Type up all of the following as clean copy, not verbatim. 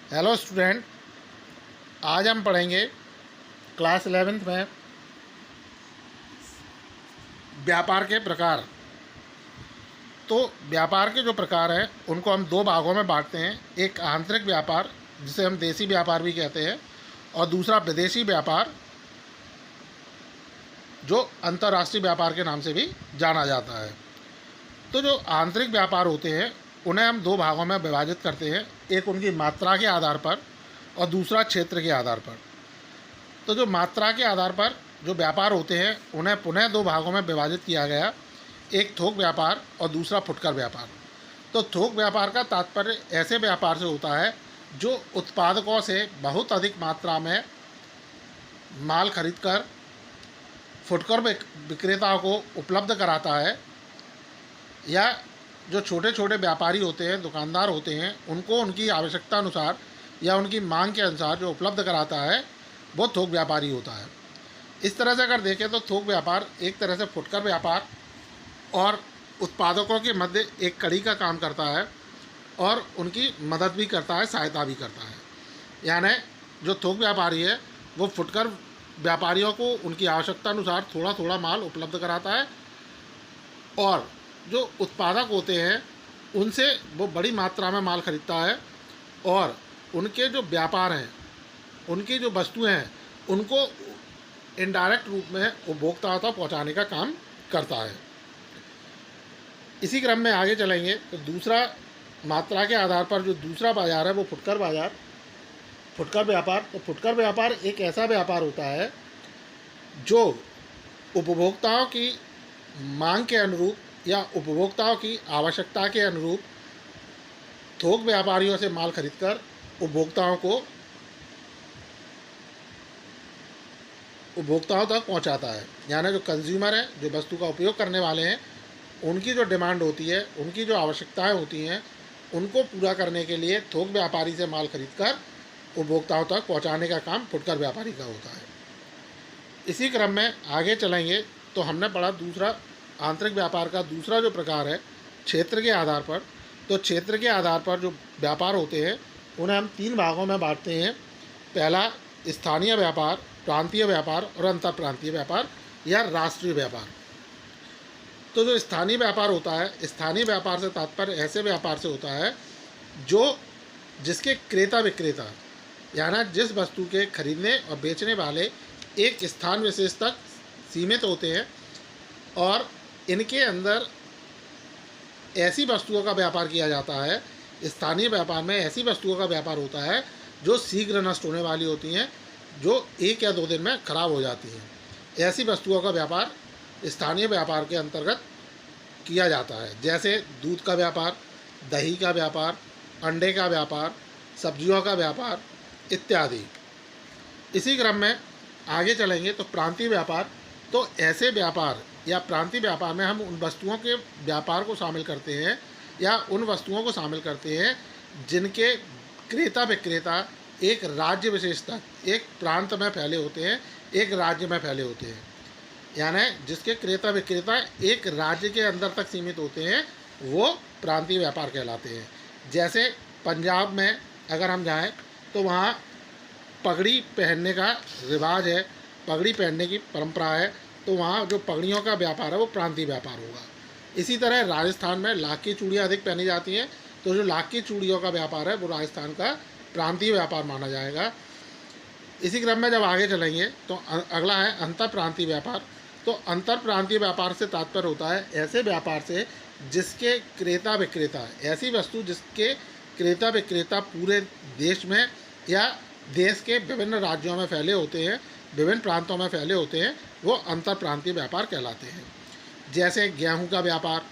Hello student, आज हम पढ़ेंगे क्लास 11th में व्यापार के प्रकार। तो व्यापार के जो प्रकार हैं उनको हम दो भागों में बांटते हैं। एक आंतरिक व्यापार जिसे हम देसी व्यापार भी कहते हैं, और दूसरा विदेशी व्यापार जो अंतर्राष्ट्रीय व्यापार के नाम से भी जाना जाता है। तो जो आंतरिक व्यापार होते हैं उन्हें हम दो भागों में विभाजित करते हैं, एक उनकी मात्रा के आधार पर और दूसरा क्षेत्र के आधार पर। तो जो मात्रा के आधार पर जो व्यापार होते हैं उन्हें पुनः दो भागों में विभाजित किया गया, एक थोक व्यापार और दूसरा फुटकर व्यापार। तो थोक व्यापार का तात्पर्य ऐसे व्यापार से होता है जो उत्पादकों से बहुत अधिक मात्रा में माल खरीदकर फुटकर विक्रेताओं को उपलब्ध कराता है, या जो छोटे छोटे व्यापारी होते हैं, दुकानदार होते हैं, उनको उनकी आवश्यकता अनुसार या उनकी मांग के अनुसार जो उपलब्ध कराता है वो थोक व्यापारी होता है। इस तरह से अगर देखें तो थोक व्यापार एक तरह से फुटकर व्यापार और उत्पादकों के मध्य एक कड़ी का काम करता है और उनकी मदद भी करता है, सहायता भी करता है। यानी जो थोक व्यापारी है वो फुटकर व्यापारियों को उनकी आवश्यकता अनुसार थोड़ा थोड़ा माल उपलब्ध कराता है, और जो उत्पादक होते हैं उनसे वो बड़ी मात्रा में माल खरीदता है और उनके जो व्यापार हैं, उनकी जो वस्तुएं हैं, उनको इनडायरेक्ट रूप में उपभोक्ताओं तक पहुंचाने का काम करता है। इसी क्रम में आगे चलेंगे तो दूसरा मात्रा के आधार पर जो दूसरा बाजार है वो फुटकर बाजार, फुटकर व्यापार। तो फुटकर व्यापार एक ऐसा व्यापार होता है जो उपभोक्ताओं की मांग के अनुरूप या उपभोक्ताओं की आवश्यकता के अनुरूप थोक व्यापारियों से माल खरीदकर उपभोक्ताओं तक पहुंचाता है। यानी जो कंज्यूमर है, जो वस्तु का उपयोग करने वाले हैं, उनकी जो डिमांड होती है, उनकी जो आवश्यकताएं होती हैं, उनको पूरा करने के लिए थोक व्यापारी से माल खरीदकर उपभोक्ताओं तक पहुंचाने का काम फुटकर व्यापारी का होता है। इसी क्रम में आगे चलेंगे तो हमने पढ़ा दूसरा आंतरिक व्यापार का दूसरा जो प्रकार है क्षेत्र के आधार पर। तो क्षेत्र के आधार पर जो व्यापार होते हैं उन्हें हम तीन भागों में बांटते हैं। पहला स्थानीय व्यापार, प्रांतीय व्यापार और अंतर प्रांतीय व्यापार या राष्ट्रीय व्यापार। तो जो स्थानीय व्यापार होता है, स्थानीय व्यापार से तात्पर्य ऐसे व्यापार से होता है जो जिसके क्रेता विक्रेता यानी जिस वस्तु के खरीदने और बेचने वाले एक स्थान विशेष तक सीमित होते हैं, और इनके अंदर ऐसी वस्तुओं का व्यापार किया जाता है। स्थानीय व्यापार में ऐसी वस्तुओं का व्यापार होता है जो शीघ्र नष्ट होने वाली होती हैं, जो 1 या 2 दिन में खराब हो जाती हैं। ऐसी वस्तुओं का व्यापार स्थानीय व्यापार के अंतर्गत किया जाता है, जैसे दूध का व्यापार, दही का व्यापार, अंडे का व्यापार, सब्जियों का व्यापार इत्यादि। इसी क्रम में आगे चलेंगे तो प्रांतीय व्यापार। तो ऐसे व्यापार या प्रांतीय व्यापार में हम उन वस्तुओं के व्यापार को शामिल करते हैं या उन वस्तुओं को शामिल करते हैं जिनके क्रेता विक्रेता एक राज्य विशेष तक, एक प्रांत में फैले होते हैं, एक राज्य में फैले होते हैं। यानी जिसके क्रेता विक्रेता एक राज्य के अंदर तक सीमित होते हैं वो प्रांतीय व्यापार कहलाते हैं। जैसे पंजाब में अगर हम जाएं तो वहाँ पगड़ी पहनने का रिवाज है, पगड़ी पहनने की परंपरा है, तो वहाँ जो पगड़ियों का व्यापार है वो प्रांतीय व्यापार होगा। इसी तरह राजस्थान में लाख की चूड़ियाँ अधिक पहनी जाती हैं, तो जो लाख की चूड़ियों का व्यापार है वो राजस्थान का प्रांतीय व्यापार माना जाएगा। इसी क्रम में जब आगे चलेंगे तो अगला है अंतर प्रांतीय व्यापार। तो अंतर प्रांतीय व्यापार से तात्पर्य होता है ऐसे व्यापार से जिसके क्रेता विक्रेता, ऐसी वस्तु जिसके क्रेता विक्रेता पूरे देश में या देश के विभिन्न राज्यों में फैले होते हैं, विभिन्न प्रांतों में फैले होते हैं, वो अंतर प्रांतीय व्यापार कहलाते हैं। जैसे गेहूं का व्यापार,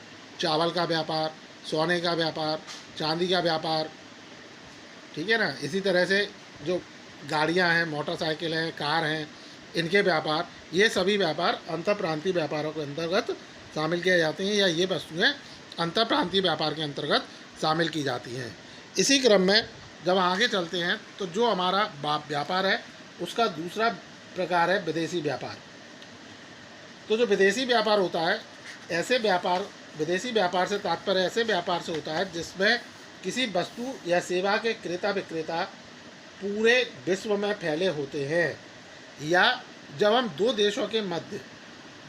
चावल का व्यापार, सोने का व्यापार, चांदी का व्यापार, ठीक है ना। इसी तरह से जो गाड़ियां हैं, मोटरसाइकिल हैं, कार हैं, इनके व्यापार, ये सभी व्यापार अंतर प्रांतीय व्यापारों के अंतर्गत शामिल किए जाते हैं, या ये वस्तुएं अंतर प्रांतीय व्यापार के अंतर्गत शामिल की जाती हैं। इसी क्रम में जब आगे चलते हैं तो जो हमारा व्यापार है उसका दूसरा प्रकार है विदेशी व्यापार। तो जो विदेशी व्यापार होता है, ऐसे व्यापार, विदेशी व्यापार से तात्पर्य ऐसे व्यापार से होता है जिसमें किसी वस्तु या सेवा के क्रेता विक्रेता पूरे विश्व में फैले होते हैं, या जब हम दो देशों के मध्य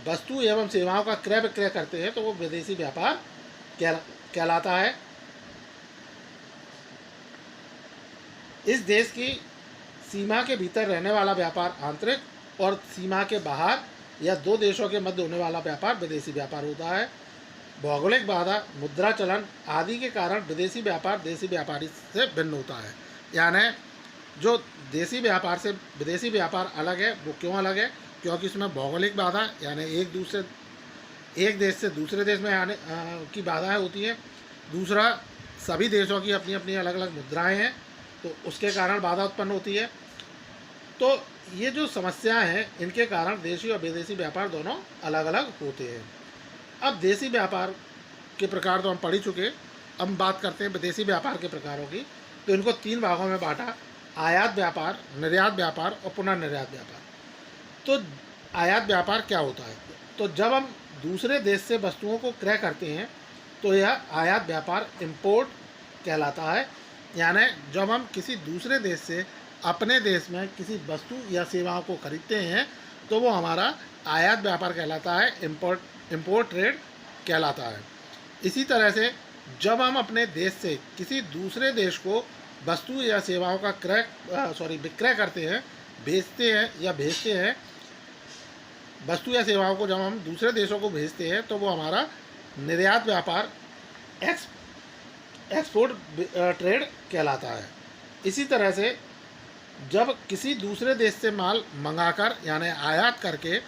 वस्तु एवं सेवाओं का क्रय विक्रय करते हैं तो वो विदेशी व्यापार कहलाता है। इस देश की सीमा के भीतर रहने वाला व्यापार आंतरिक और सीमा के बाहर या दो देशों के मध्य होने वाला व्यापार विदेशी व्यापार होता है। भौगोलिक बाधा, मुद्रा चलन आदि के कारण विदेशी व्यापार देशी व्यापारी से भिन्न होता है। यानी जो देशी व्यापार से विदेशी व्यापार अलग है, वो क्यों अलग है? क्योंकि इसमें भौगोलिक बाधा यानी एक देश से दूसरे देश में आने की बाधाएं होती हैं। दूसरा, सभी देशों की अपनी अपनी अलग अलग मुद्राएं हैं, तो उसके कारण बाधा उत्पन्न होती है। तो ये जो समस्याएं हैं, इनके कारण देशी और विदेशी व्यापार दोनों अलग अलग होते हैं। अब देशी व्यापार के प्रकार तो हम पढ़ ही चुके, अब हम बात करते हैं विदेशी व्यापार के प्रकारों की। तो इनको 3 भागों में बांटा: आयात व्यापार, निर्यात व्यापार और पुनर्निर्यात व्यापार। तो आयात व्यापार क्या होता है? तो जब हम दूसरे देश से वस्तुओं को क्रय करते हैं तो यह आयात व्यापार इम्पोर्ट कहलाता है। यानी जब हम किसी दूसरे देश से अपने देश में किसी वस्तु या सेवाओं को खरीदते हैं तो वो हमारा आयात व्यापार कहलाता है, इम्पोर्ट ट्रेड कहलाता है। इसी तरह से जब हम अपने देश से किसी दूसरे देश को वस्तु या सेवाओं का विक्रय करते हैं, बेचते हैं या भेजते हैं, वस्तु या सेवाओं को जब हम दूसरे देशों को भेजते हैं तो वो हमारा निर्यात व्यापार, एक्सपोर्ट ट्रेड कहलाता है। इसी तरह से जब किसी दूसरे देश से माल मंगाकर यानी आयात करके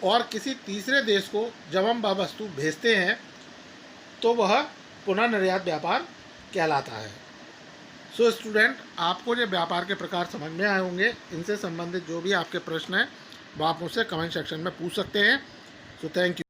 और किसी तीसरे देश को जब हम वह वस्तु भेजते हैं तो वह पुनर्निर्यात व्यापार कहलाता है। सो स्टूडेंट, आपको जो व्यापार के प्रकार समझ में आए होंगे। इनसे संबंधित जो भी आपके प्रश्न हैं वो आप मुझसे कमेंट सेक्शन में पूछ सकते हैं। So thank you.